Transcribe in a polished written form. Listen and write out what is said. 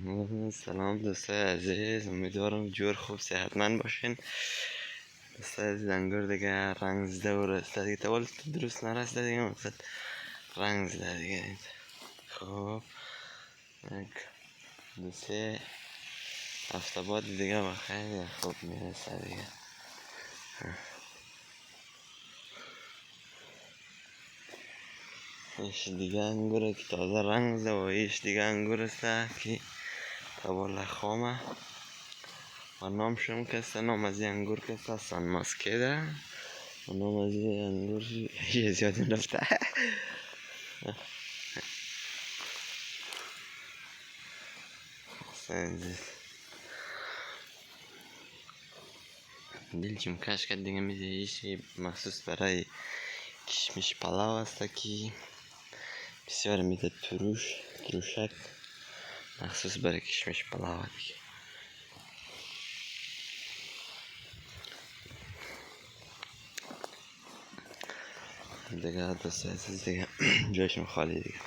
سلام دوستای عزیز، امیدوارم جور خوب صحتمند باشین. دوستای عزیز، انگور دیگه رنگ زده و رسته دیگه، تا درست نرسته دیگه، مقصد رنگ زده دیگه. خب یک دو سه هفته بعد دیگه بخیر خوب میرسه دیگه. ایش دیگه انگوره که تازه رنگ زده و ایش دیگه انگور است که تا بالا خامه و نام شم کسته، نام از این انگور کسته سان ماسکیده و نام از این انگور یه زیادی رفته. دلچیم کش کرد دیگه، میزه ایشی مخصوص برای کشمش پلاو است که بسیار میده تروشک مخصوص برای کشمش پلاو دیگه. دیگه دوست عزیز دیگه جایشون خالی دیگه.